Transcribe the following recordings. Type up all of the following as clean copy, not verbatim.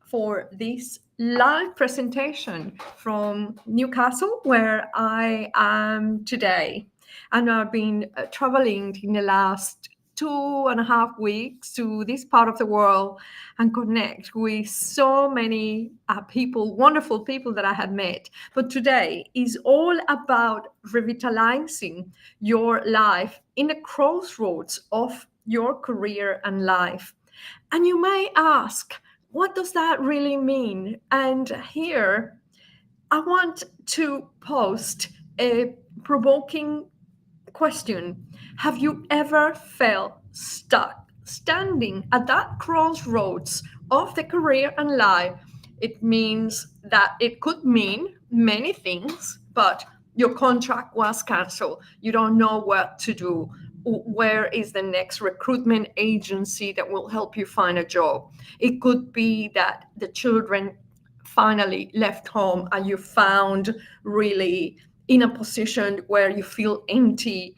for this live presentation from Newcastle, where I am today. And I've been traveling in the last 2.5 weeks to this part of the world and connect with so many people, wonderful people that I have met. But today is all about revitalizing your life in the crossroads of your career and life. And you may ask, what does that really mean? And here I want to post a provoking question. Have you ever felt stuck standing at that crossroads of the career and life? It means that it could mean many things, but your contract was canceled. You don't know what to do. Where is the next recruitment agency that will help you find a job? It could be that the children finally left home and you found really in a position where you feel empty.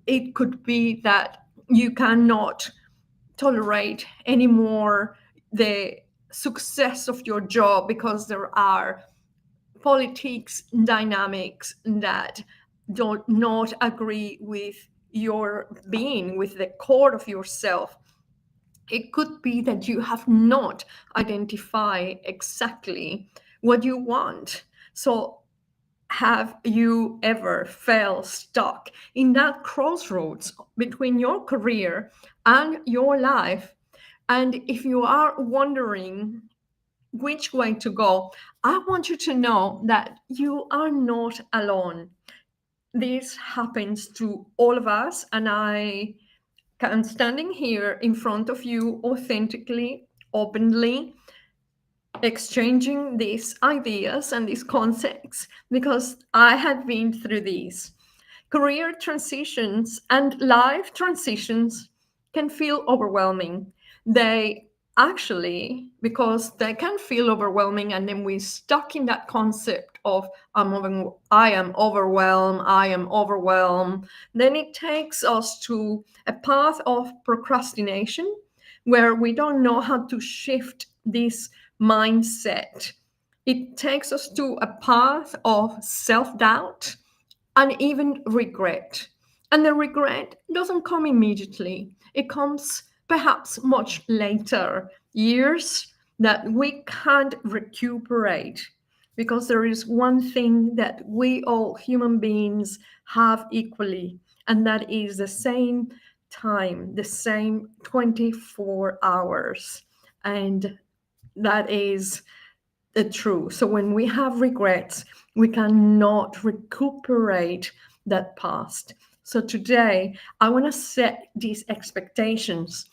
It could be that you cannot tolerate anymore the success of your job because there are politics dynamics that do not agree with your being, with the core of yourself. It could be that you have not identified exactly what you want. So have you ever felt stuck in that crossroads between your career and your life? And if you are wondering which way to go, I want you to know that you are not alone. This happens to all of us, and I am standing here in front of you authentically, openly, exchanging these ideas and these concepts because I have been through these. Career transitions and life transitions can feel overwhelming. They actually, because they can feel overwhelming, and then we're stuck in that concept of I am overwhelmed. Then it takes us to a path of procrastination where we don't know how to shift this mindset. It takes us to a path of self-doubt and even regret. And the regret doesn't come immediately. It comes perhaps much later, years that we can't recuperate. Because there is one thing that we all human beings have equally, and that is the same time, the same 24 hours. And that is the truth. So when we have regrets, we cannot recuperate that past. So today, I want to set these expectations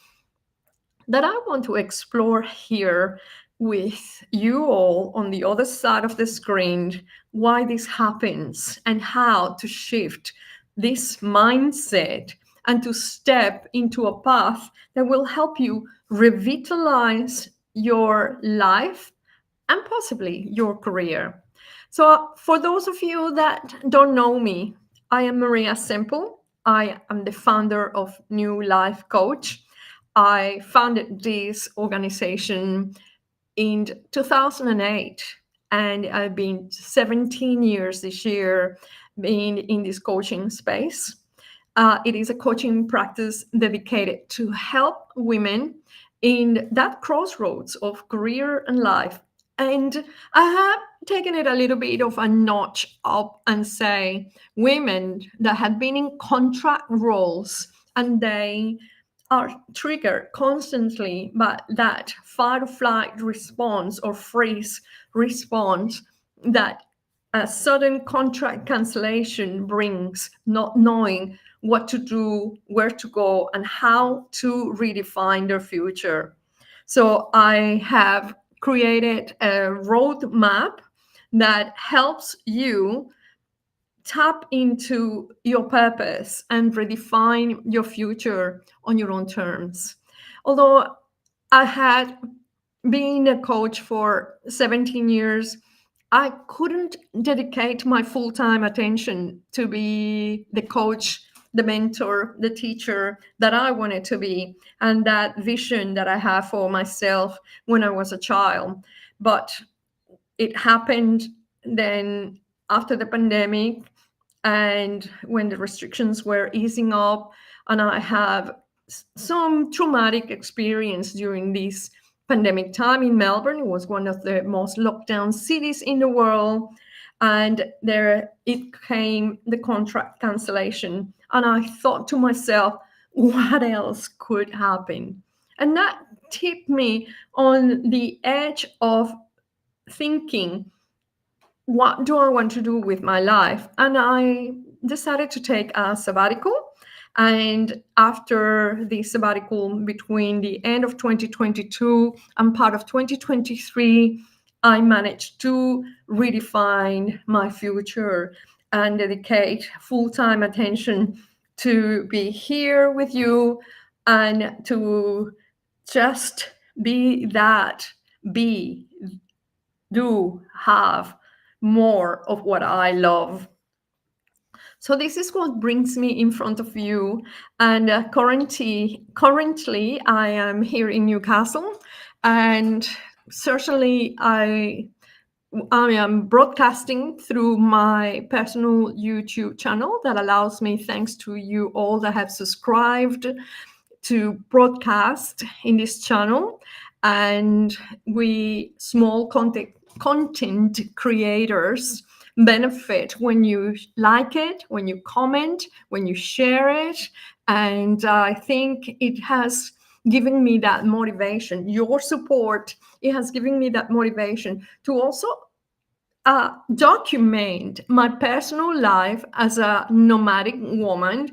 that I want to explore here with you all on the other side of the screen, why this happens and how to shift this mindset and to step into a path that will help you revitalize your life and possibly your career. So, for those of you that don't know me, I am Maria Semple. I am the founder of New Life Coach. I founded this organization in 2008, and I've been 17 years this year being in this coaching space. It is a coaching practice dedicated to help women in that crossroads of career and life. And I have taken it a little bit of a notch up and say women that have been in contract roles and they are triggered constantly by that fight or flight response or freeze response that a sudden contract cancellation brings, not knowing what to do, where to go, and how to redefine their future. So I have created a roadmap that helps you tap into your purpose and redefine your future on your own terms. Although I had been a coach for 17 years, I couldn't dedicate my full-time attention to be the coach the mentor, the teacher that I wanted to be, and that vision that I have for myself when I was a child. But it happened then after the pandemic, and when the restrictions were easing up, and I have some traumatic experience during this pandemic time in Melbourne. It was one of the most locked down cities in the world, and there it came the contract cancellation, and I thought to myself, what else could happen? And that tipped me on the edge of thinking, what do I want to do with my life? And I decided to take a sabbatical. And after the sabbatical, between the end of 2022 and part of 2023, I managed to redefine my future and dedicate full-time attention to be here with you and to just be, do, have more of what I love. So this is what brings me in front of you. And currently, I am here in Newcastle, and certainly I am broadcasting through my personal YouTube channel that allows me, thanks to you all that have subscribed, to broadcast in this channel. And we small content creators benefit when you like it, when you comment, when you share it. And I think it has given me that motivation. Your support, it has given me that motivation to also document my personal life as a nomadic woman,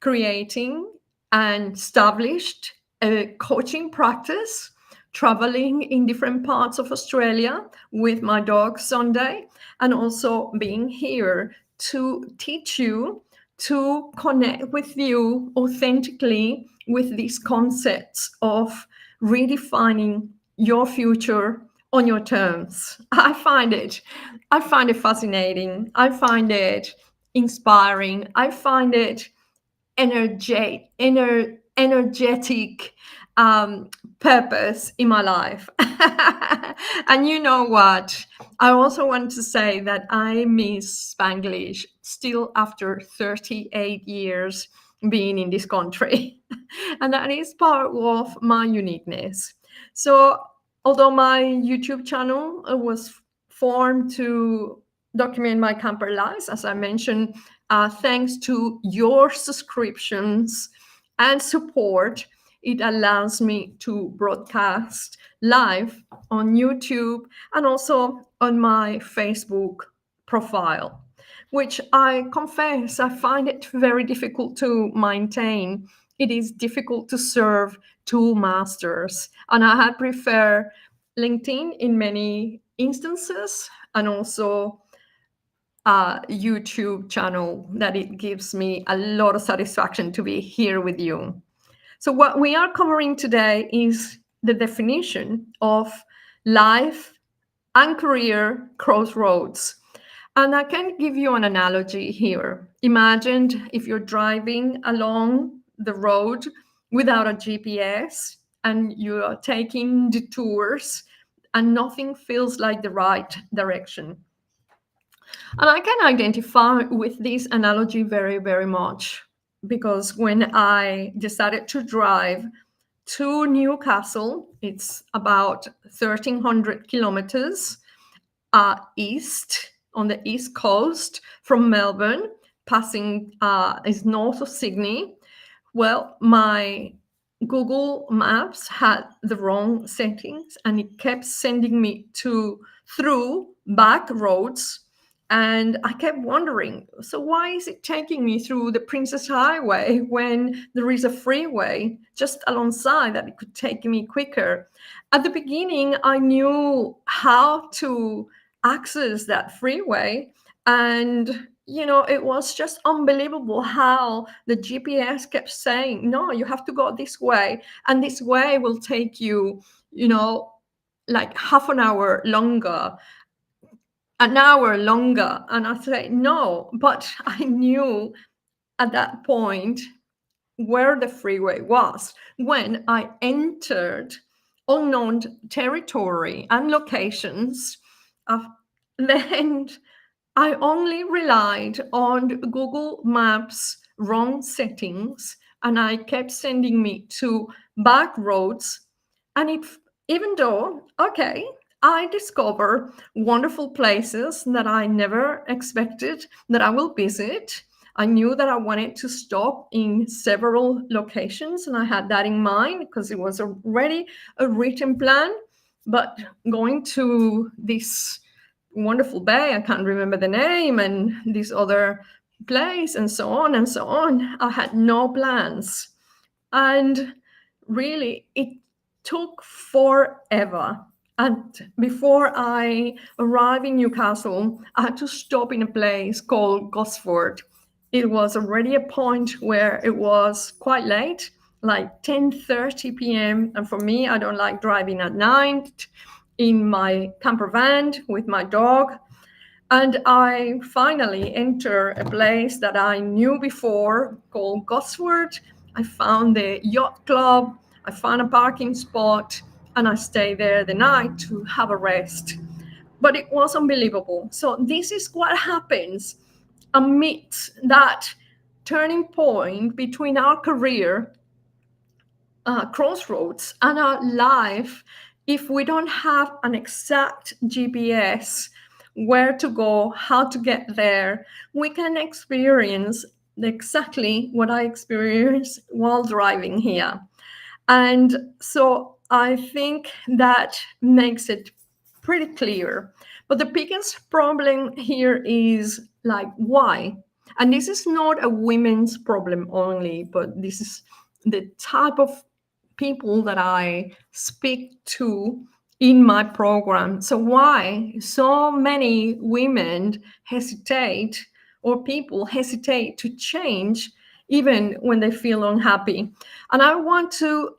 creating and established a coaching practice, traveling in different parts of Australia with my dog Sunday, and also being here to teach you, to connect with you authentically with these concepts of redefining your future on your terms. I find it fascinating. I find it inspiring. I find it energetic purpose in my life. And you know what? I also want to say that I miss Spanglish still after 38 years being in this country. And that is part of my uniqueness. So, although my YouTube channel was formed to document my camper lives, as I mentioned, thanks to your subscriptions and support, it allows me to broadcast live on YouTube and also on my Facebook profile, which I confess I find it very difficult to maintain. It is difficult to serve two masters, and I prefer LinkedIn in many instances, and also YouTube channel that it gives me a lot of satisfaction to be here with you. So what we are covering today is the definition of life and career crossroads. And I can give you an analogy here. Imagine if you're driving along the road without a GPS and you are taking detours and nothing feels like the right direction. And I can identify with this analogy very, very much, because when I decided to drive to Newcastle, it's about 1,300 kilometers east, on the east coast from Melbourne, passing is north of Sydney. Well, my Google Maps had the wrong settings, and it kept sending me through back roads. And I kept wondering, so why is it taking me through the Princess Highway when there is a freeway just alongside that it could take me quicker? At the beginning, I knew how to access that freeway, and it was just unbelievable how the GPS kept saying, no, you have to go this way, and this way will take you, like half an hour longer, an hour longer. And I said, no, but I knew at that point where the freeway was when I entered unknown territory and locations. Then I only relied on Google Maps wrong settings, and I kept sending me to back roads. And even though, okay, I discover wonderful places that I never expected that I will visit. I knew that I wanted to stop in several locations, and I had that in mind because it was already a written plan. But going to this wonderful bay, I can't remember the name, and this other place, and so on and so on, I had no plans. And really, it took forever. And before I arrived in Newcastle, I had to stop in a place called Gosford. It was already a point where it was quite late, like 10:30 p.m. And for me, I don't like driving at night in my camper van with my dog. And I finally enter a place that I knew before called Gosford. I found the yacht club, I found a parking spot, and I stayed there the night to have a rest. But it was unbelievable. So this is what happens amidst that turning point between our career, crossroads, and our life. If we don't have an exact GPS where to go, how to get there, we can experience exactly what I experienced while driving here. And so I think that makes it pretty clear. But the biggest problem here is like, why? And this is not a women's problem only, but this is the type of people that I speak to in my program. So, why so many women hesitate, or people hesitate to change even when they feel unhappy? And I want to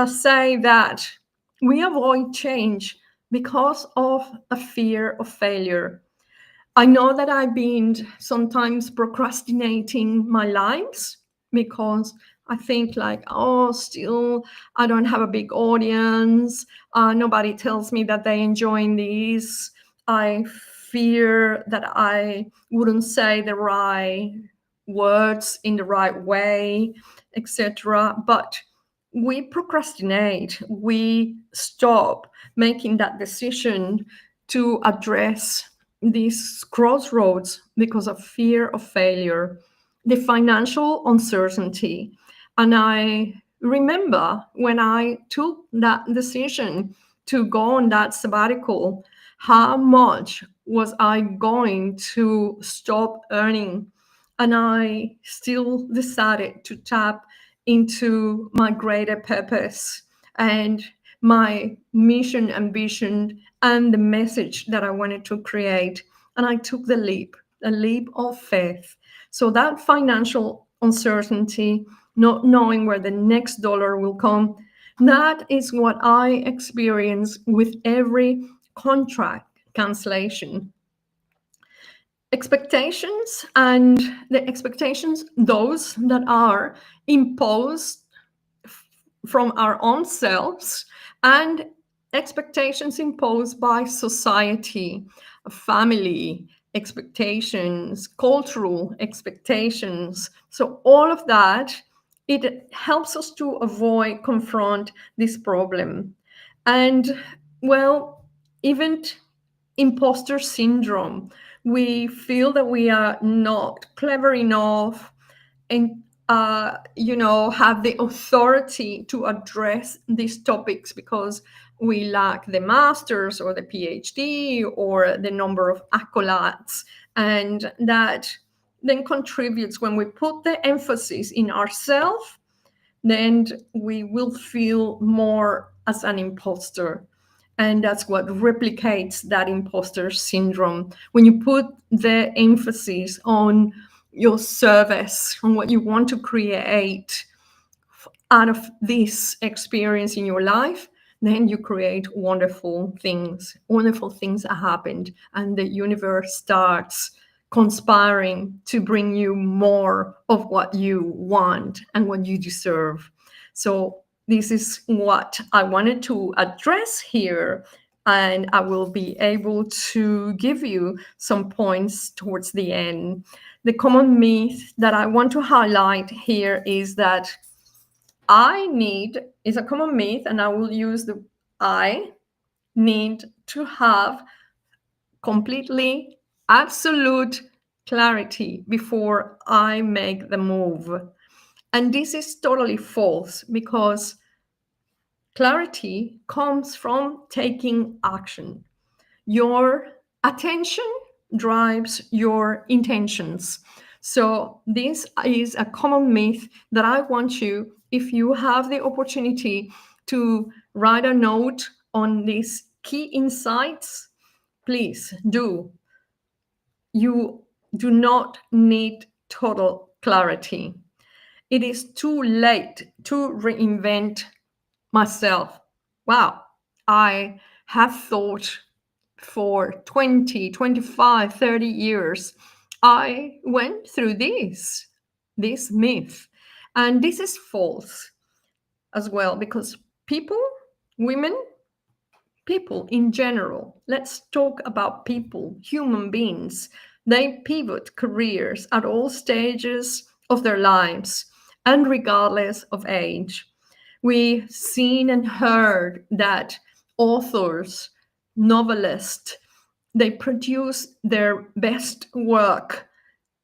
say that we avoid change because of a fear of failure. I know that I've been sometimes procrastinating my lives because I think like, oh, still, I don't have a big audience. Nobody tells me that they enjoying this. I fear that I wouldn't say the right words in the right way, etc. But we procrastinate. We stop making that decision to address these crossroads because of fear of failure, the financial uncertainty. And I remember when I took that decision to go on that sabbatical, how much was I going to stop earning? And I still decided to tap into my greater purpose and my mission and vision and the message that I wanted to create. And I took the leap, a leap of faith. So that financial uncertainty, not knowing where the next dollar will come, that is what I experience with every contract cancellation. Expectations, and the expectations, those that are imposed from our own selves, and expectations imposed by society, family expectations, cultural expectations. So all of that, it helps us to avoid confront this problem. And well, even imposter syndrome, we feel that we are not clever enough and have the authority to address these topics because we lack the master's or the PhD or the number of accolades. And that then contributes, when we put the emphasis in ourselves, then we will feel more as an imposter. And that's what replicates that imposter syndrome. When you put the emphasis on your service, on what you want to create out of this experience in your life, then you create wonderful things. Wonderful things that happened, and the universe starts conspiring to bring you more of what you want and what you deserve. So this is what I wanted to address here, and I will be able to give you some points towards the end. The common myth that I want to highlight here is that I need is a common myth, and I will use the I need to have completely absolute clarity before I make the move. And this is totally false because clarity comes from taking action. Your attention drives your intentions. So, this is a common myth that I want you, if you have the opportunity to write a note on these key insights, please do. You do not need total clarity. It is too late to reinvent myself. Wow, I have thought for 20, 25, 30 years. I went through this myth. And this is false as well because people, women, people in general, let's talk about people, human beings, they pivot careers at all stages of their lives and regardless of age. We've seen and heard that authors, novelists, they produce their best work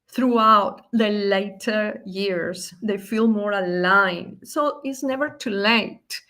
throughout the later years. They feel more aligned. So it's never too late.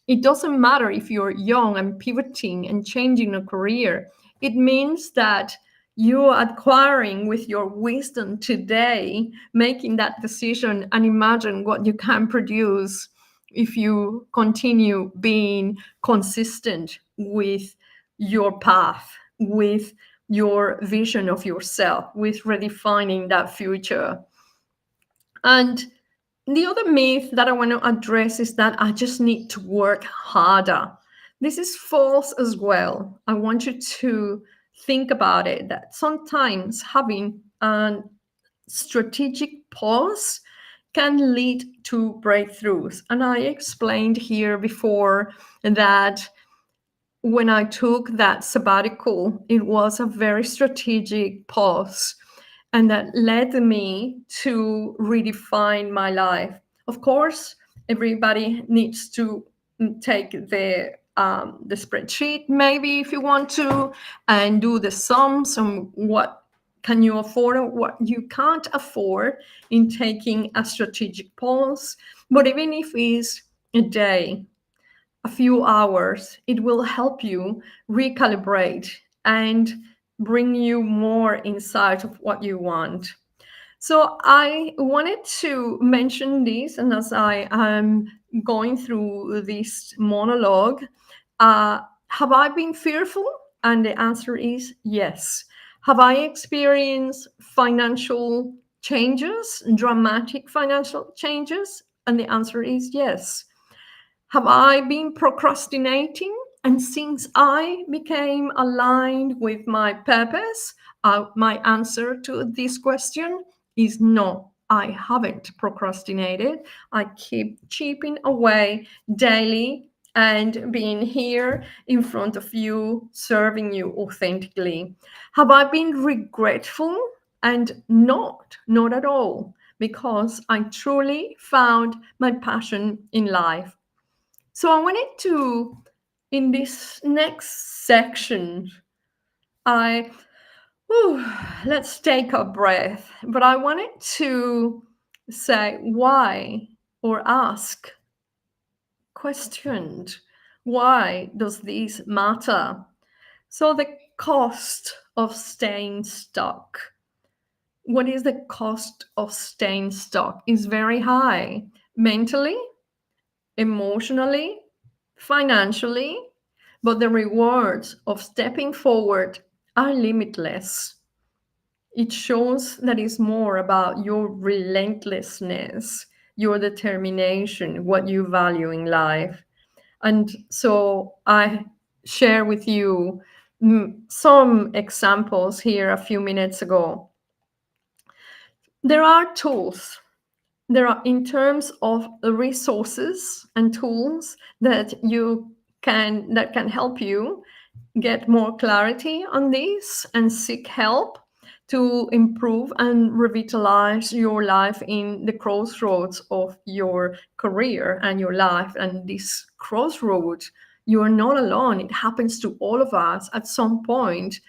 It doesn't matter if you're young and pivoting and changing a career. It means that you are acquiring with your wisdom today, making that decision and imagine what you can produce if you continue being consistent with your path, with your vision of yourself, with redefining that future. And the other myth that I want to address is that I just need to work harder. This is false as well. I want you to think about it, that sometimes having a strategic pause can lead to breakthroughs. And I explained here before that when I took that sabbatical, it was a very strategic pause, and that led me to redefine my life. Of course, everybody needs to take the spreadsheet, maybe if you want to, and do the sums on what can you afford and what you can't afford in taking a strategic pause. But even if it's a day, a few hours, it will help you recalibrate and bring you more insight of what you want. So I wanted to mention this, and as I am going through this monologue, have I been fearful? And the answer is yes. Have I experienced financial changes, dramatic financial changes? And the answer is yes. Have I been procrastinating? And since I became aligned with my purpose, my answer to this question is no, I haven't procrastinated. I keep chipping away daily and being here in front of you, serving you authentically. Have I been regretful? And not at all, because I truly found my passion in life. So I wanted to, in this next section, I, whew, let's take a breath. But I wanted to say why, or ask, questioned, why does this matter? So the cost of staying stuck. What is the cost of staying stuck? Is very high mentally, emotionally, financially, but the rewards of stepping forward are limitless. It shows that it's more about your relentlessness, your determination, what you value in life. And so I share with you some examples here a few minutes ago. There are tools. There are, in terms of the resources and tools that can help you get more clarity on this and seek help to improve and revitalize your life in the crossroads of your career and your life. And this crossroad, you are not alone. It happens to all of us at some point.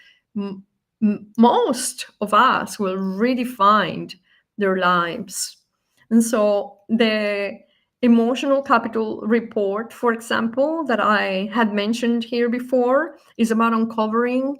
Most of us will redefine their lives. And so the emotional capital report, for example, that I had mentioned here before, is about uncovering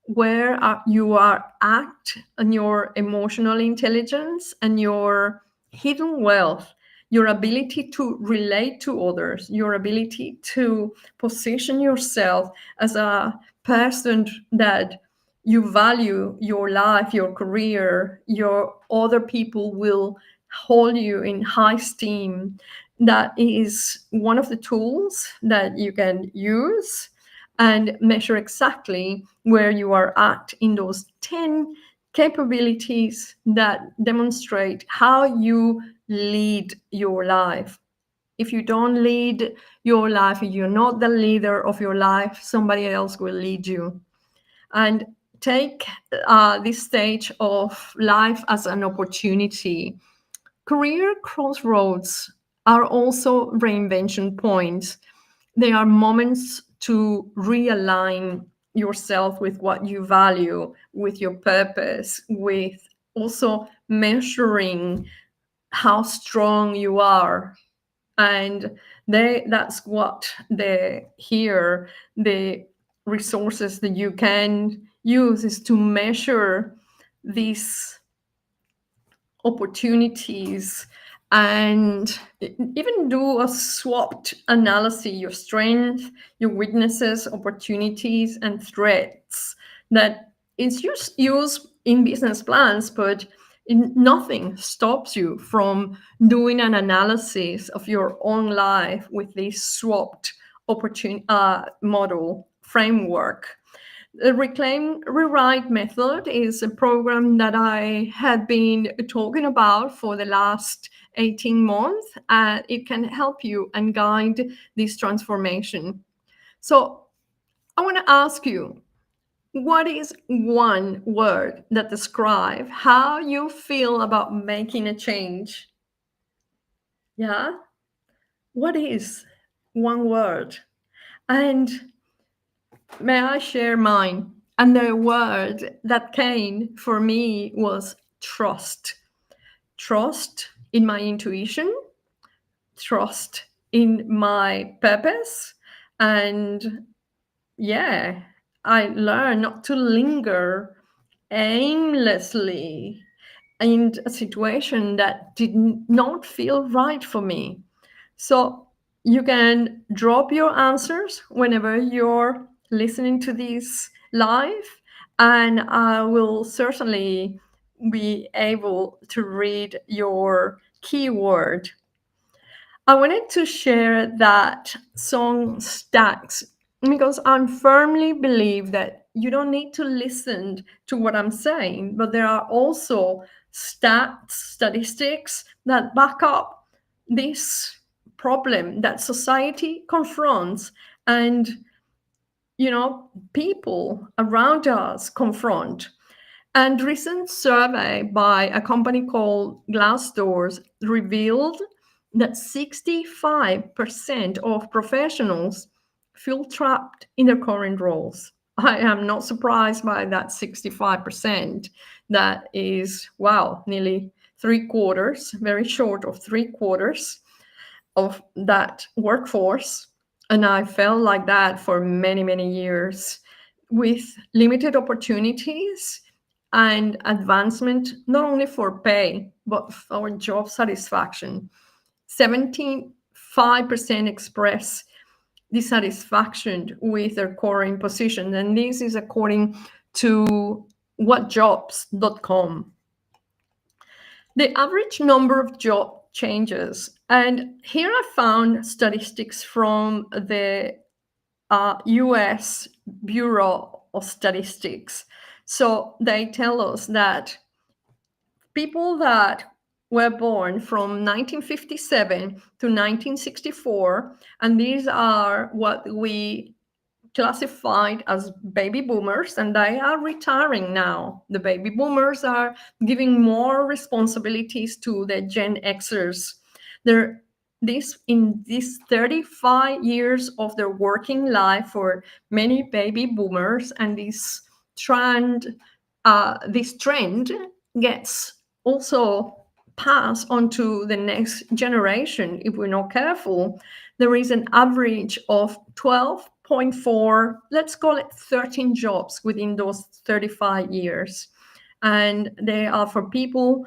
where you are at on your emotional intelligence and your hidden wealth, your ability to relate to others, your ability to position yourself as a person that you value your life, your career, your other people will hold you in high esteem. That is one of the tools that you can use and measure exactly where you are at in those 10 capabilities that demonstrate how you lead your life. If you don't lead your life, if you're not the leader of your life, somebody else will lead you. And take this stage of life as an opportunity. Career crossroads are also reinvention points. They are moments to realign yourself with what you value, with your purpose, with also measuring how strong you are. And that's what the resources that you can use is to measure these opportunities and even do a swapped analysis, your strength, your weaknesses, opportunities, and threats that is used in business plans, but nothing stops you from doing an analysis of your own life with this swapped opportunity model framework. The Reclaim Rewrite method is a program that I had been talking about for the last 18 months, and it can help you and guide this transformation. So, I want to ask you, what is one word that describes how you feel about making a change? Yeah? What is one word? And may I share mine? And the word that came for me was trust. Trust in my intuition, trust in my purpose. And yeah, I learned not to linger aimlessly in a situation that did not feel right for me. So you can drop your answers whenever you're listening to this live, and I will certainly be able to read your keyword. I wanted to share that song Stacks because I firmly believe that you don't need to listen to what I'm saying, but there are also statistics that back up this problem that society confronts and people around us confront. And recent survey by a company called Glassdoor revealed that 65% of professionals feel trapped in their current roles. I am not surprised by that 65%. That is, wow, nearly three quarters, very short of three quarters of that workforce. And I felt like that for many, many years with limited opportunities and advancement, not only for pay, but for job satisfaction. 75% express dissatisfaction with their current position. And this is according to whatjobs.com. The average number of job changes. And here I found statistics from the US Bureau of Statistics. So they tell us that people that were born from 1957 to 1964, and these are what we classified as baby boomers, and they are retiring now. The baby boomers are giving more responsibilities to the Gen Xers. They're in these 35 years of their working life for many baby boomers, and this trend gets also passed on to the next generation if we're not careful. There is an average of 12.4, let's call it 13 jobs within those 35 years. And they are for people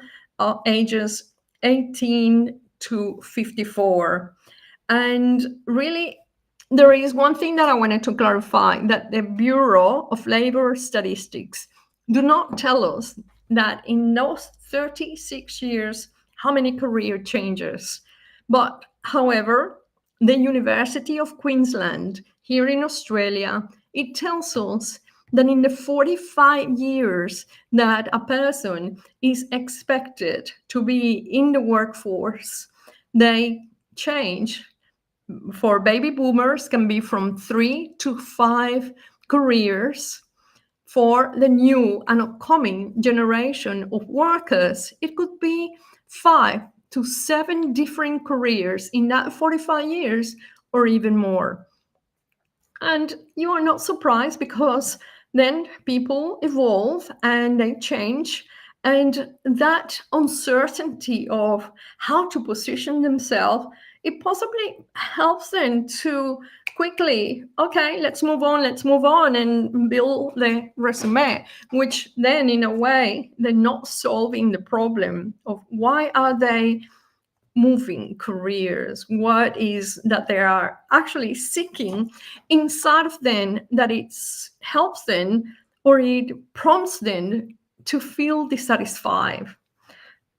ages 18 to 54. And really, there is one thing that I wanted to clarify, that the Bureau of Labor Statistics do not tell us that in those 36 years, how many career changes. But however, the University of Queensland here in Australia, it tells us that in the 45 years that a person is expected to be in the workforce, they change. For baby boomers can be from 3 to 5 careers. For the new and upcoming generation of workers, it could be 5 to 7 different careers in that 45 years or even more. And you are not surprised, because then people evolve and they change. And that uncertainty of how to position themselves, it possibly helps them to quickly, okay, let's move on and build the resume, which then in a way, they're not solving the problem of why are they moving careers, what is that they are actually seeking inside of them, that it helps them or it prompts them to feel dissatisfied.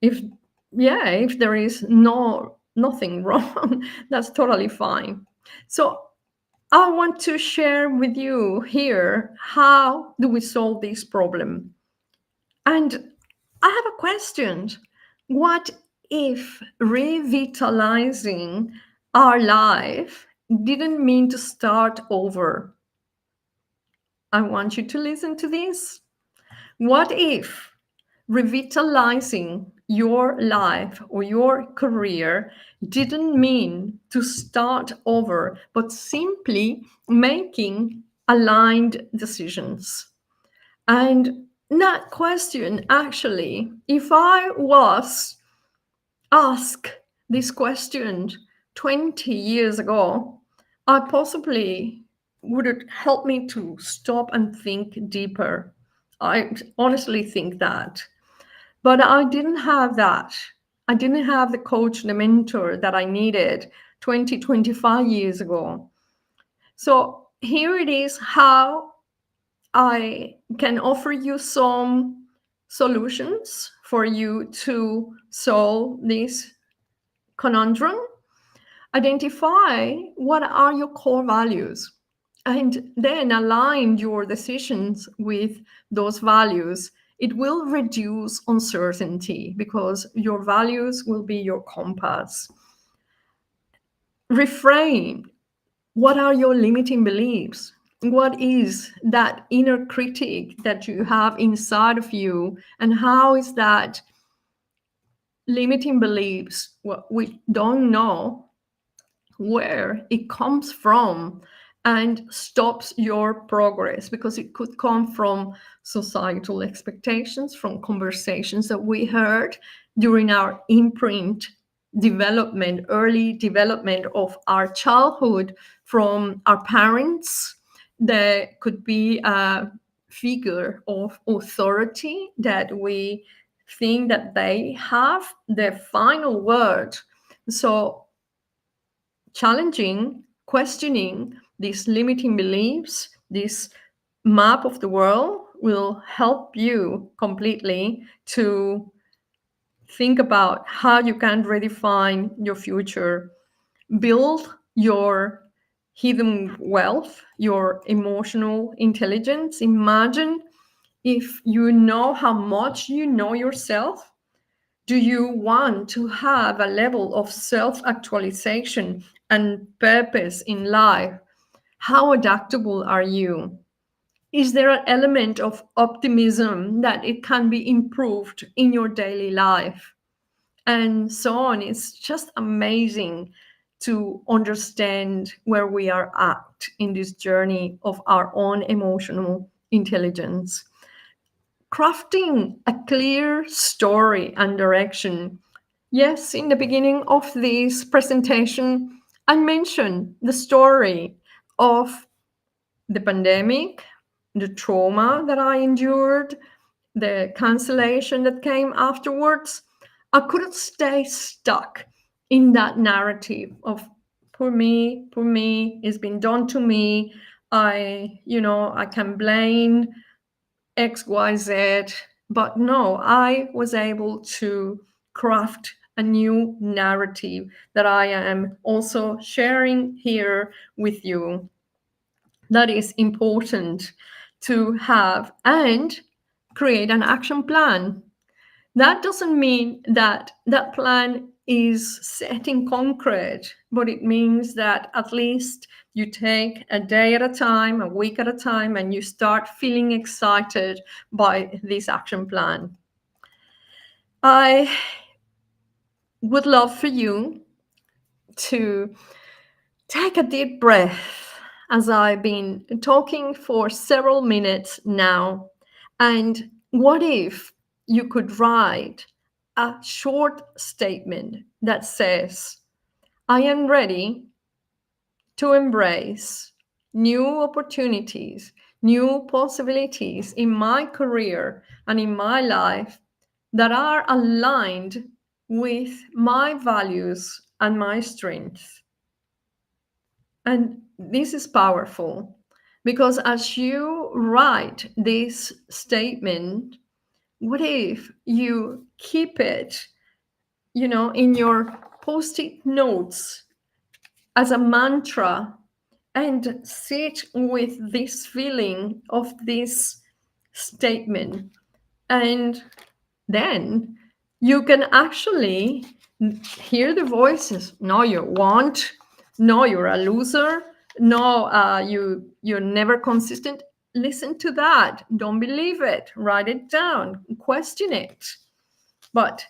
If there is nothing wrong, that's totally fine. So I want to share with you here, how do we solve this problem? And I have a question. What if revitalizing our life didn't mean to start over? I want you to listen to this. What if revitalizing your life or your career didn't mean to start over, but simply making aligned decisions? And that question, actually, if I was asked this question 20 years ago, I possibly would it help me to stop and think deeper. I honestly think that. But I didn't have that. I didn't have the coach, the mentor that I needed 20, 25 years ago. So here it is how I can offer you some solutions for you to solve this conundrum. Identify what are your core values, and then align your decisions with those values. It will reduce uncertainty because your values will be your compass. Reframe. What are your limiting beliefs? What is that inner critic that you have inside of you? And how is that limiting beliefs, what we don't know where it comes from, and stops your progress? Because it could come from societal expectations, from conversations that we heard during our imprint development, early development of our childhood, from our parents. There could be a figure of authority that we think that they have the final word. So challenging, questioning these limiting beliefs, this map of the world, will help you completely to think about how you can redefine your future, build your hidden wealth, your emotional intelligence. Imagine if you know how much you know yourself, Do you want to have a level of self-actualization and purpose in life? How adaptable are you? Is there an element of optimism that it can be improved in your daily life? And so on. It's just amazing to understand where we are at in this journey of our own emotional intelligence. Crafting a clear story and direction. Yes, in the beginning of this presentation, I mentioned the story of the pandemic, the trauma that I endured, the cancellation that came afterwards. I couldn't stay stuck in that narrative of poor me, it's been done to me. I can blame XYZ. But no, I was able to craft a new narrative that I am also sharing here with you. That is important to have and create an action plan. That doesn't mean that that plan is set in concrete, but it means that at least you take a day at a time, a week at a time, and you start feeling excited by this action plan. I would love for you to take a deep breath as I've been talking for several minutes now. And what if you could write a short statement that says, I am ready to embrace new opportunities, new possibilities in my career and in my life that are aligned with my values and my strengths. And this is powerful because as you write this statement, what if you keep it, in your post-it notes as a mantra and sit with this feeling of this statement? And then you can actually hear the voices. No, you won't. No, you're a loser. No, you're never consistent. Listen to that. Don't believe it. Write it down. Question it. But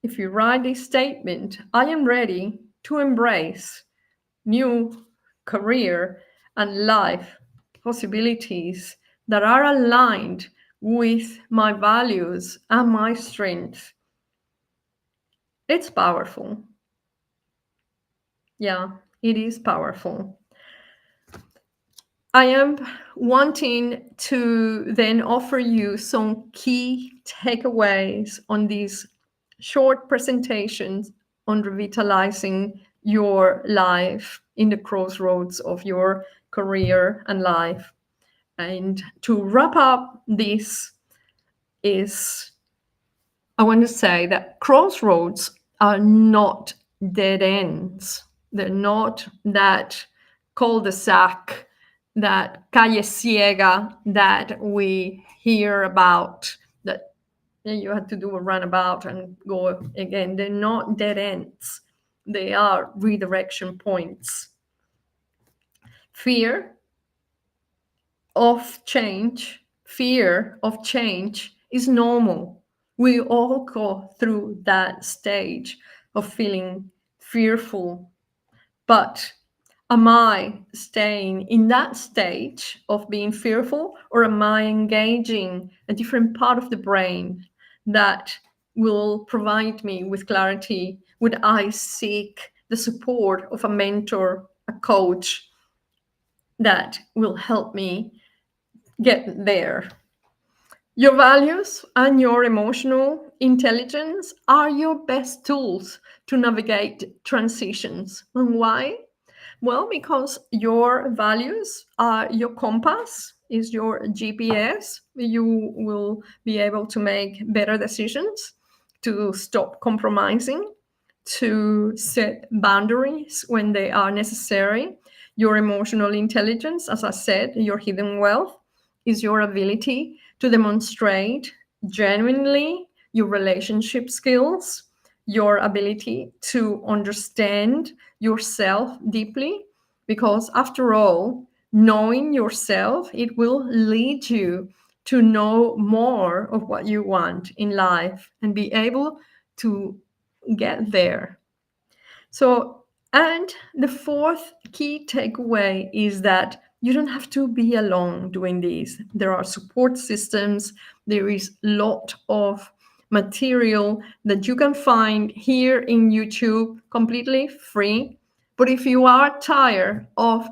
if you write this statement, I am ready to embrace new career and life possibilities that are aligned with my values and my strengths. It's powerful. Yeah, it is powerful. I am wanting to then offer you some key takeaways on these short presentations on revitalizing your life in the crossroads of your career and life. And to wrap up this is I want to say that crossroads are not dead ends. They're not that cul-de-sac, that calle ciega that we hear about, that you have to do a runabout and go again. They're not dead ends. They are redirection points. Fear of change is normal. We all go through that stage of feeling fearful. But am I staying in that stage of being fearful, or am I engaging a different part of the brain that will provide me with clarity? Would I seek the support of a mentor, a coach that will help me get there? Your values and your emotional intelligence are your best tools to navigate transitions. And why? Well, because your values are your compass, is your GPS. You will be able to make better decisions, to stop compromising, to set boundaries when they are necessary. Your emotional intelligence, as I said, your hidden wealth, is your ability to demonstrate genuinely your relationship skills, your ability to understand yourself deeply, because after all, knowing yourself, it will lead you to know more of what you want in life and be able to get there. So, and the fourth key takeaway is that you don't have to be alone doing this. There are support systems, there is a lot of material that you can find here in YouTube completely free. But if you are tired of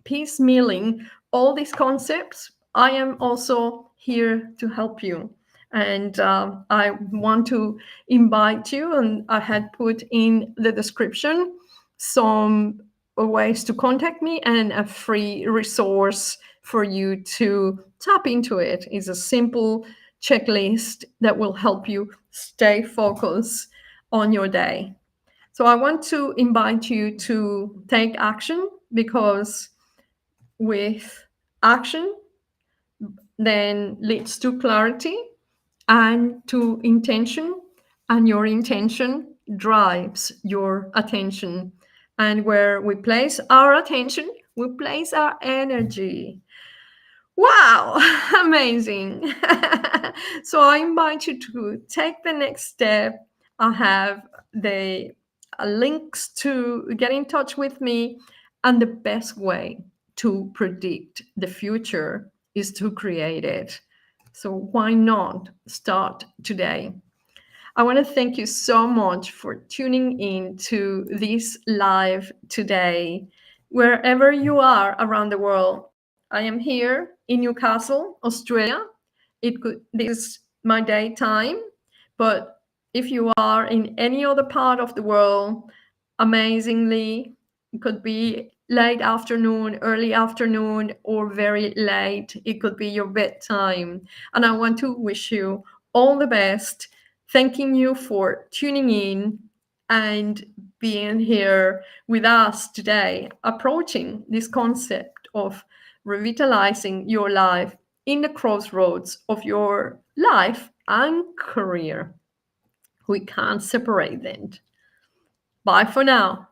piecemealing all these concepts, I am also here to help you. And I want to invite you, and I had put in the description some ways to contact me and a free resource for you to tap into it. It's a simple checklist that will help you stay focused on your day. So I want to invite you to take action, because with action then leads to clarity and to intention, and your intention drives your attention. And where we place our attention, we place our energy. Wow, amazing. So I invite you to take the next step. I have the links to get in touch with me, and the best way to predict the future is to create it. So why not start today? I want to thank you so much for tuning in to this live today. Wherever you are around the world, I am here in Newcastle, Australia. This is my daytime, but if you are in any other part of the world, amazingly, it could be late afternoon, early afternoon, or very late. It could be your bedtime. And I want to wish you all the best, thanking you for tuning in and being here with us today, approaching this concept of revitalizing your life in the crossroads of your life and career. We can't separate them. Bye for now.